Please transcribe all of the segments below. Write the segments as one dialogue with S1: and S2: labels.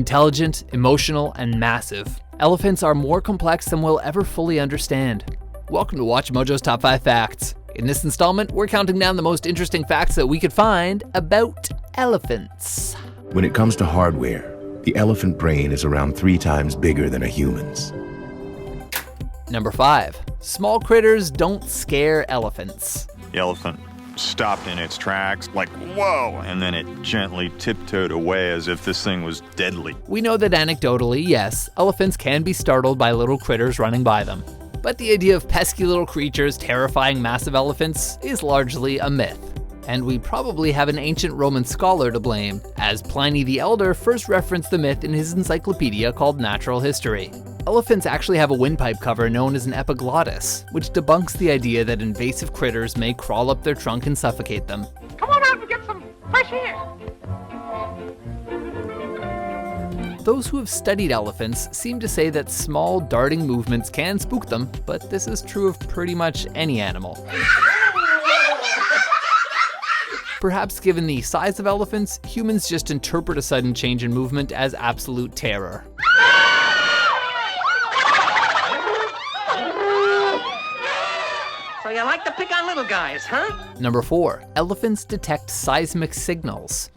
S1: Intelligent, emotional, and massive, elephants are more complex than we'll ever fully understand. Welcome to WatchMojo's Top 5 Facts. In this installment, we're counting down the most interesting facts that we could find about elephants.
S2: When it comes to hardware, the elephant brain is around 3 times bigger than a human's.
S1: Number 5. Small critters don't scare elephants.
S3: The elephant stopped in its tracks, like, whoa, and then it gently tiptoed away as if this thing was deadly.
S1: We know that anecdotally, yes, elephants can be startled by little critters running by them. But the idea of pesky little creatures terrifying massive elephants is largely a myth. And we probably have an ancient Roman scholar to blame, as Pliny the Elder first referenced the myth in his encyclopedia called Natural History. Elephants actually have a windpipe cover known as an epiglottis, which debunks the idea that invasive critters may crawl up their trunk and suffocate them.
S4: Come on out and get some fresh air.
S1: Those who have studied elephants seem to say that small darting movements can spook them, but this is true of pretty much any animal. Perhaps given the size of elephants, humans just interpret a sudden change in movement as absolute terror.
S4: So you like to pick on little guys, huh?
S1: Number 4. Elephants detect seismic signals.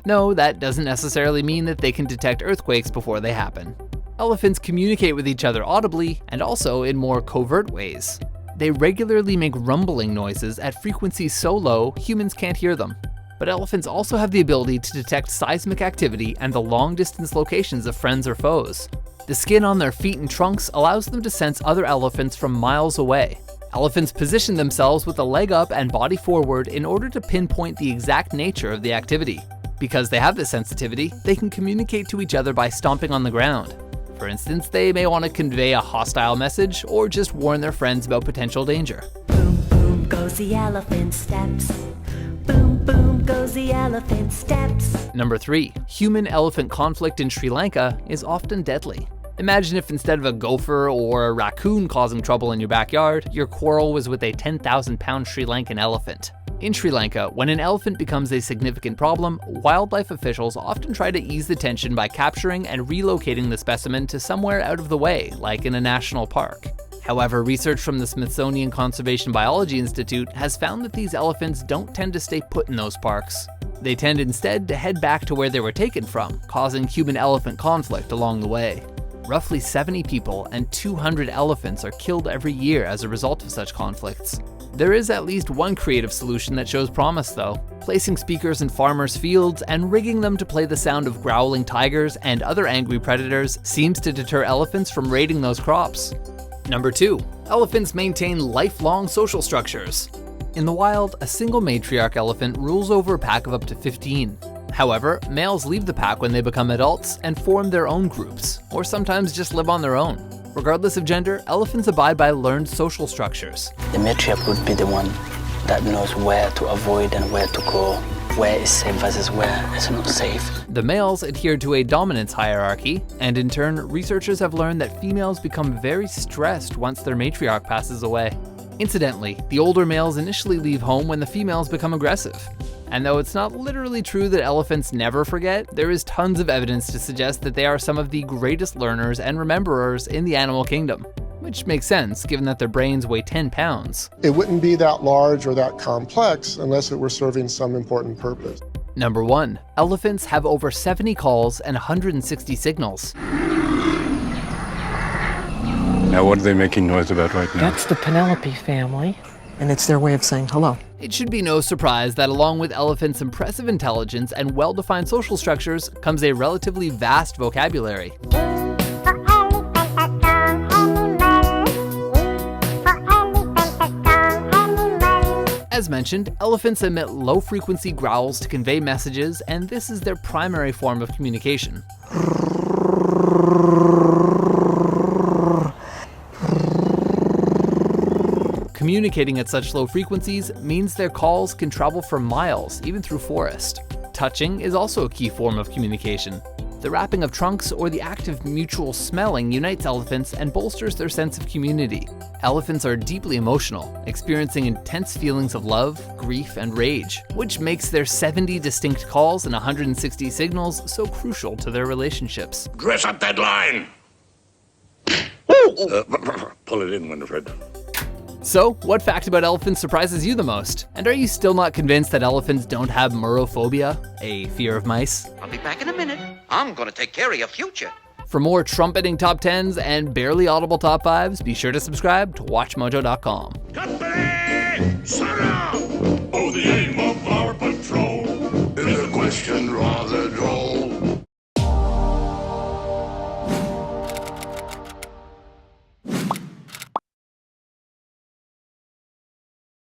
S1: No, that doesn't necessarily mean that they can detect earthquakes before they happen. Elephants communicate with each other audibly and also in more covert ways. They regularly make rumbling noises at frequencies so low humans can't hear them. But elephants also have the ability to detect seismic activity and the long-distance locations of friends or foes. The skin on their feet and trunks allows them to sense other elephants from miles away. Elephants position themselves with a leg up and body forward in order to pinpoint the exact nature of the activity. Because they have this sensitivity, they can communicate to each other by stomping on the ground. For instance, they may want to convey a hostile message or just warn their friends about potential danger.
S5: Boom, boom goes the elephant steps. Boom, boom goes the elephant steps.
S1: Number 3. Human-elephant conflict in Sri Lanka is often deadly. Imagine if instead of a gopher or a raccoon causing trouble in your backyard, your quarrel was with a 10,000-pound Sri Lankan elephant. In Sri Lanka, when an elephant becomes a significant problem, wildlife officials often try to ease the tension by capturing and relocating the specimen to somewhere out of the way, like in a national park. However, research from the Smithsonian Conservation Biology Institute has found that these elephants don't tend to stay put in those parks. They tend instead to head back to where they were taken from, causing human-elephant conflict along the way. Roughly 70 people and 200 elephants are killed every year as a result of such conflicts. There is at least one creative solution that shows promise though. Placing speakers in farmers' fields and rigging them to play the sound of growling tigers and other angry predators seems to deter elephants from raiding those crops. Number 2. Elephants maintain lifelong social structures. In the wild, a single matriarch elephant rules over a pack of up to 15. However, males leave the pack when they become adults and form their own groups, or sometimes just live on their own. Regardless of gender, elephants abide by learned social structures.
S6: The matriarch would be the one that knows where to avoid and where to go, where is safe versus where is not safe.
S1: The males adhere to a dominance hierarchy, and in turn, researchers have learned that females become very stressed once their matriarch passes away. Incidentally, the older males initially leave home when the females become aggressive. And though it's not literally true that elephants never forget, there is tons of evidence to suggest that they are some of the greatest learners and rememberers in the animal kingdom. Which makes sense, given that their brains weigh 10 pounds.
S7: It wouldn't be that large or that complex unless it were serving some important purpose.
S1: Number 1. Elephants have over 70 calls and 160 signals.
S8: Now what are they making noise about right now?
S9: That's the Penelope family, and it's their way of saying hello.
S1: It should be no surprise that along with elephants' impressive intelligence and well-defined social structures comes a relatively vast vocabulary. As mentioned, elephants emit low-frequency growls to convey messages, and this is their primary form of communication. Communicating at such low frequencies means their calls can travel for miles, even through forest. Touching is also a key form of communication. The wrapping of trunks or the act of mutual smelling unites elephants and bolsters their sense of community. Elephants are deeply emotional, experiencing intense feelings of love, grief, and rage, which makes their 70 distinct calls and 160 signals so crucial to their relationships.
S10: Dress up that line! Pull it in, Winifred.
S1: So, what fact about elephants surprises you the most? And are you still not convinced that elephants don't have murophobia, a fear of mice?
S4: I'll be back in a minute. I'm gonna take care of your future.
S1: For more trumpeting top 10s and barely audible top 5s, be sure to subscribe to WatchMojo.com.
S10: Company! Surround! Oh, the aim!